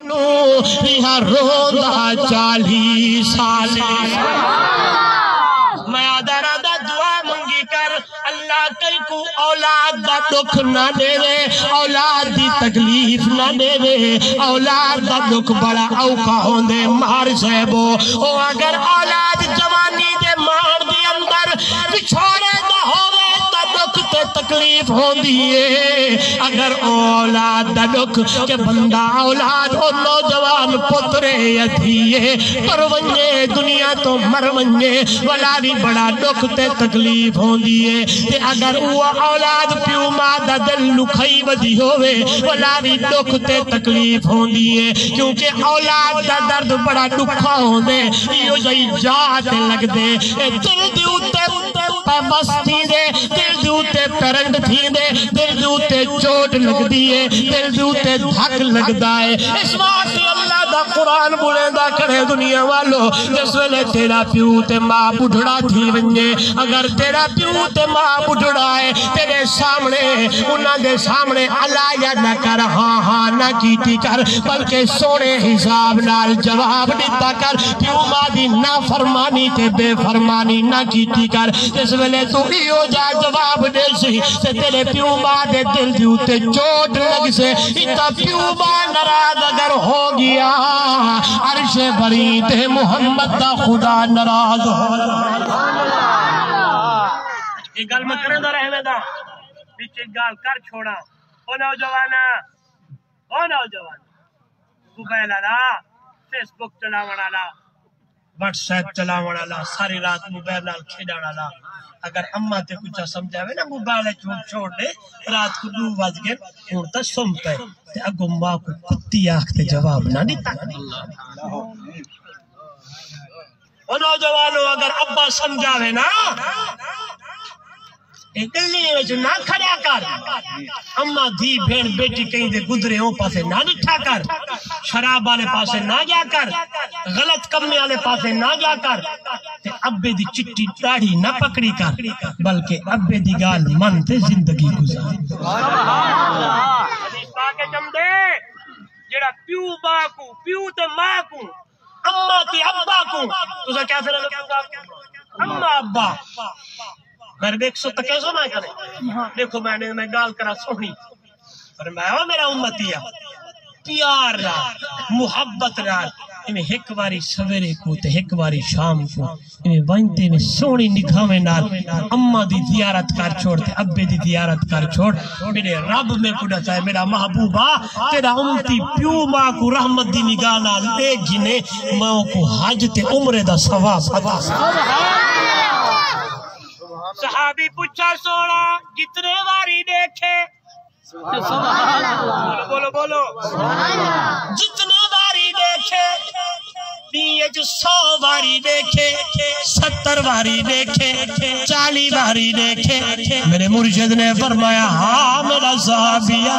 یہاں روندہ 40 سال میں آدھا رادہ دعا منگی کر اللہ کئی کو اولاد دا دکھ نہ دے وے اولاد دی تکلیف نہ دے وے اولاد دا دکھ بڑا اوکا ہوندے مار صاحبو او اگر اولاد جوانی دے مار دی اندر بچھوڑے نہ ہوئے تا دکھ تے تکلیف ہوندی ہے اگر اولاد دا دکھ کہ بندہ اولاد او نوجوان پترے یتھیے پرونجے دنیا تو مرونجے ولاری بڑا دکھ تے تکلیف ہوندی ہے تے اگر وہ اولاد پیو ماں دا دل لکھائی بدی ہوئے ولاری دکھ تے تکلیف ہوندی ہے کیونکہ اولاد دا درد بڑا دکھا ہوندے یہ جائی جاتے لگ دے دل دیوتے بس تھی دے دل دیوتے پیرنٹ تھی دے دل دیوتے چوٹ لگ دیئے دل دیوتے دھک لگ دائے اس وقت اللہ دا قرآن بولے دا کرے دنیا والو جس ویلے تیرا پیو تے ماں بڑھڑا تھی ونجے اگر تیرا پیو تے ماں بڑھڑا ہے تیرے سامنے انہاں دے سامنے علایا نہ کر ہاں ہاں نہ کیتی کر بلکہ سونے حساب نال جواب دیتا کر پیو ماں دی نہ فرمانی تے بے فرمانی نہ کیتی کر جس ویلے تو ایو جا جواب دے سی تے تیرے پیو ماں دے دل دیوتے چوٹ لگ سے اتا پیو ماں نراز اگر ہو گیا عرش بری تے محمد دا خدا نراز ہو ایک گل میں کریں دا رہنے دا بیچ ایک گل کر چھوڑا او نوجوانا موبائل آلا فیس بک چلاوڑ آلا واٹس ایپ چلاوڑ آلا ساری رات موبائل نال کھیڑاڑ آلا اگر اماں تے کچھ سمجھاوے نا موبائل چھوڑ دے رات کو 2 بج گئے ہوں تا سم پہ تے اگو ماں کو کتی آنکھ تے جواب نہ دیتا او نوجوانو اگر ابا سمجھاوے نا گلی وچ نہ کھڑا کر اماں دھی بھین بیٹی کہیں دے گزرے ہوں پاسے نہ نٹھا کر شراب والے پاسے نہ جا کر غلط کمے والے پاسے نہ جا کر تے ابے دی چٹی داڑھی نہ پکڑی کر بلکہ ابے دی گال من تے زندگی گزار حدیث پاک جم دے جڑا پیو ماں کو پیو تے ماں کو اماں تے ابا کو تسا کیا فرق اماں ابا میرے دیکھ سو تکیسو میں کرے دیکھو میں گال کرا سونی پر میں ہوں میرا امتی ہے پیار رہا محبت رہا میں ایک باری سویرے کو تے ایک باری شام کو میں وانتے میں سونی نکھاویں نال اماں دی زیارت کر چھوڑ تے ابے دی زیارت کر چھوڑ میرے رب میں کڑا چاہے میرا محبوبہ تیرا امتی پیو ماں کو رحمت دی نگاہ نال دے جنے ماں کو حج تے عمرے دا ثواب عطا صحابی پوچھا سونا جتنے واری دیکھے بولو جتنے واری دیکھے جو 100 واری دیکھے 70 واری دیکھے 40 واری دیکھے میرے مرشد نے فرمایا ہاں میرا صحابیہ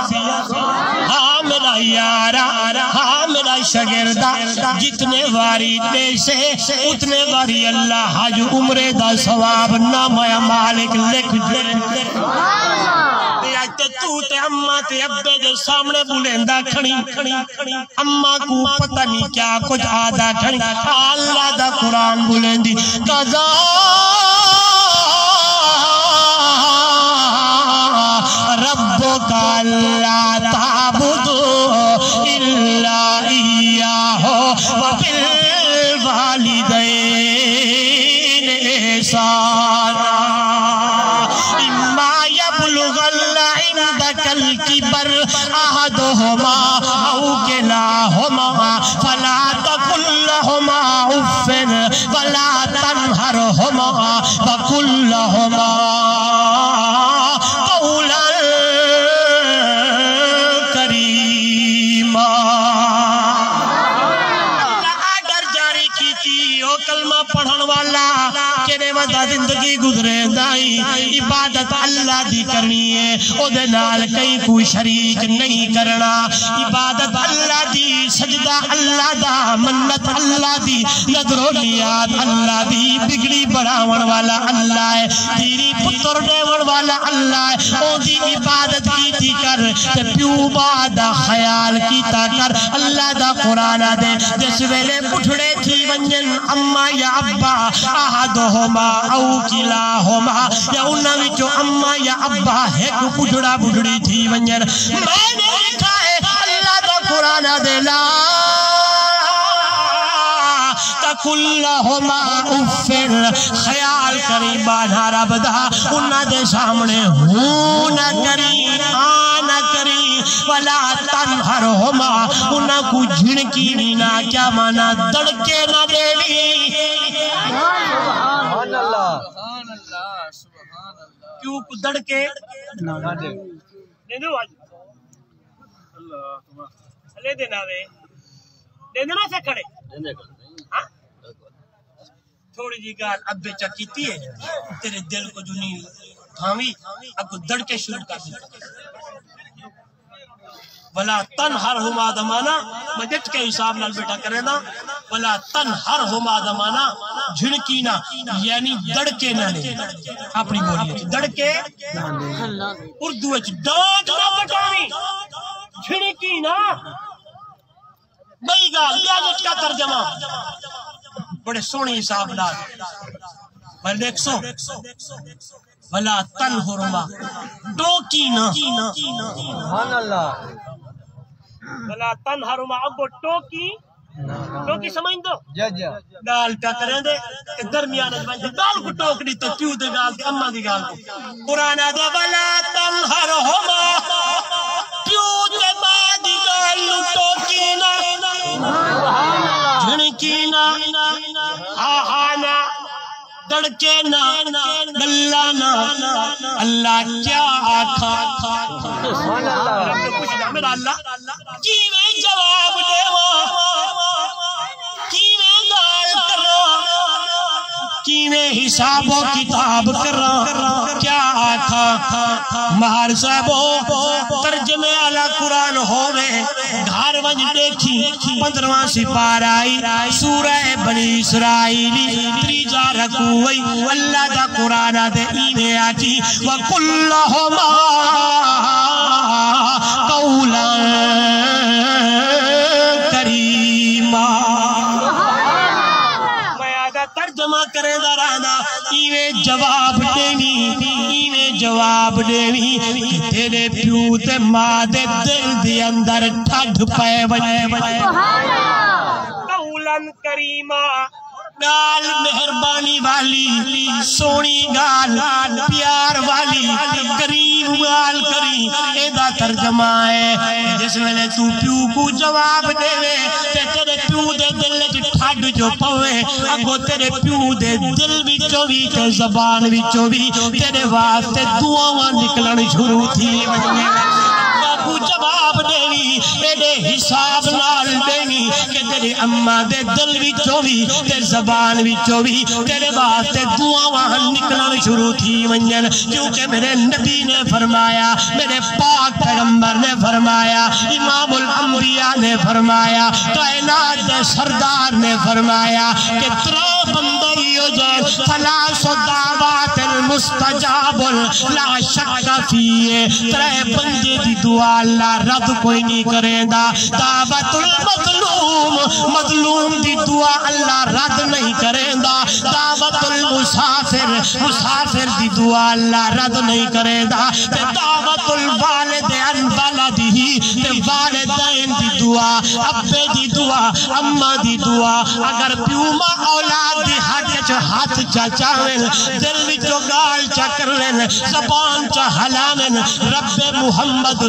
ہاں میرا یارا ہاں میرا شاگردہ جتنے واری دے سے اتنے واری اللہ حج عمرے دا ثواب نامہ مالک لکھ دے تو تے اماں تے ابے دے سامنے بلندہ کھڑی اماں کو پتہ نہیں کیا کچھ آدھا کھڑی اللہ دا قرآن بلندی قضا ربک اللہ تعبدو الا ایاہ وبالوالدین احسانا الكبر احدهما او كلاهما فلا تقل لهما اف ولا تنهرهما وقل لهما قولا كريما اگر جاری کیتی او کلمہ پڑھن والا کنے ودا زندگی گزرے دائی عبادت اللہ دی کرنی ہے او دے نال کئی کوئی شریک نہیں کرنا عبادت اللہ دی سجدہ سجدہ اللہ دا، منت اللہ دی، نظر و نیاد اللہ دی، بگڑی بڑھاون والا اللہ ہے، تیری پتر دیون والا اللہ ہے، او دی عبادت کی تھی کر تے پیو بادا خیال کیتا کر اللہ دا قرآن دے جس ویلے پٹھڑے تھی ونجن اما یا ابا احدہما او کلاہما یا انہاں وچوں اما یا ابا ایک پٹھڑا بڑھڑی تھی ونجن میں نے لکھا ہے اللہ دا قرآن دے لا تکلہما افر خیال کری بانا رب دا انہاں دے سامنے ہوں نہ کری آن نہ کری ولا تنہرہما انہاں کو جھنکی نینا کیا مانا دڑکے نہ دیوی سبحان اللہ کیوں کو دڑکے نہ دیو لے دینا وے دے دینا سے کھڑے تھوڑی جی گال اب بچہ کیتی ہے تیرے دل کو جو نہیں تھامی اب کو دڑکے شروع کر دیا ولا تنہرہما دمانا مجد کے حساب نال بیٹا کرے نا ولا تنہرہما دمانا جھڑکینا یعنی دڑکے نہ لے اپنی بولی دڑکے اردو اچھ ڈانٹ نہ بٹامی جھڑکینا بھئی گال بیانت کا ترجمہ بڑے سونے حساب نال بل ایک سو ولا تنہرہما ٹوکینا سبحان اللہ ولا تنہرہما ابو ٹوکی سمجھ دو گال پیا کریں دے کہ درمیان گال کو ٹوک دی تو کیوں دے گال دی اممہ دی گال کو قرآن دے ولا تنہرہما کیوں دے ماں دی گال ٹوکینا جھنکینا آہانا دڑکینا گلانا اللہ کیا آکھا میرا اللہ کیویں جواب دے کیویں گال کرو کیویں حساب و کتاب کرو کیا آکھا مہار صاحبو ترجمے علی قرآن ہوئے گھر ونج دیکھی 15واں سپارہ آئی سورہ بنی اسرائیلی تریجا رکوئی اللہ دا قرآن دے اینے آجی وَقُلَّهُمَا قَوْلًا کریما میں آدھا ترجمہ کرے دا رہنا ایویں جواب دیوی کہ تیرے پیو تے ماں دے دل دی اندر ٹھڈ پے بنے قولن کریما گال مہربانی والی سونی گال پیار والی کریم گال کری ایدہ ترجمہ ہے جس ویلے تو پیو کو جواب دے وے تیرے پیو دے دل ٹھڈ جو پوے اگو تیرے پیو دے دل وچوں بھی تے زبان وچوں بھی تیرے واسطے دعاواں نکلن شروع تھی کو جواب دیوی ایڈے حساب نال دیوی کہ تیرے اممہ دے دل وچوں بھی تے زبان وچوں بھی تیرے واسطے دعاواں نکلن شروع تھی ونجن کیونکہ میرے نبی نے فرمایا میرے پاک پیغمبر نے فرمایا امام الانبیاء نے فرمایا کائنات دے سردار نے فرمایا کہ ترے بندے ہو جائے ثلاث دعوات المستجاب لا شک فیے ترے بندے دی دعا اللہ رد کوئی نہیں کرے دا دعوت المظلوم مظلوم دی دعا اللہ رد نہیں کرے دا دعوت المسافر دی دعا اللہ رد نہیں کرے دا دعوت الوالدین والدی والدین دی دعا ابے دی دعا اماں دی دعا اگر پیوما اولاد دی حق ہاتھ چاچاویں دل وچوں گال چکر لیں زبان چا ہلاویں رب محمد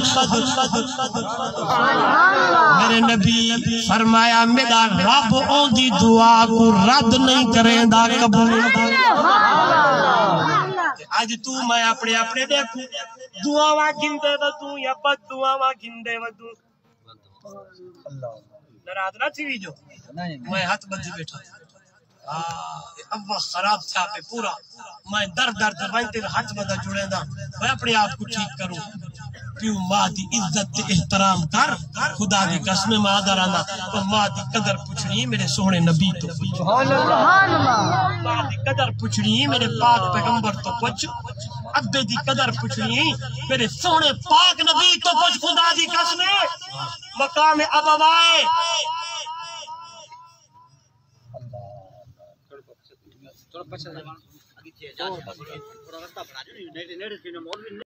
میرے نبی فرمایا میرا رب اون دی دعا کو رد نہیں کریں دا قبول آج تو میں اپنے دیکھوں دعاواں گھندے ودوں یا بد دعاواں گھندے ودوں ناراض نہ تھی جو میں ہاتھ بدھی بیٹھا ابا خراب تھا پہ پورا میں در بنتے ہاتھ بدھا جڑے دا میں اپنے آپ کو ٹھیک کروں پیو ماں دی عزت تے احترام کر خدا دی قسم ماں درانا تو ماں دی قدر پوچھنی میرے سونے نبی تو سبحان اللہ ماں دی قدر پوچھنی میرے پاک پیغمبر تو پوچھ ابے دی قدر پوچھنی میرے سونے پاک نبی تو پوچھ خدا دی قسم مقام ابوائے تھوڑا پچھا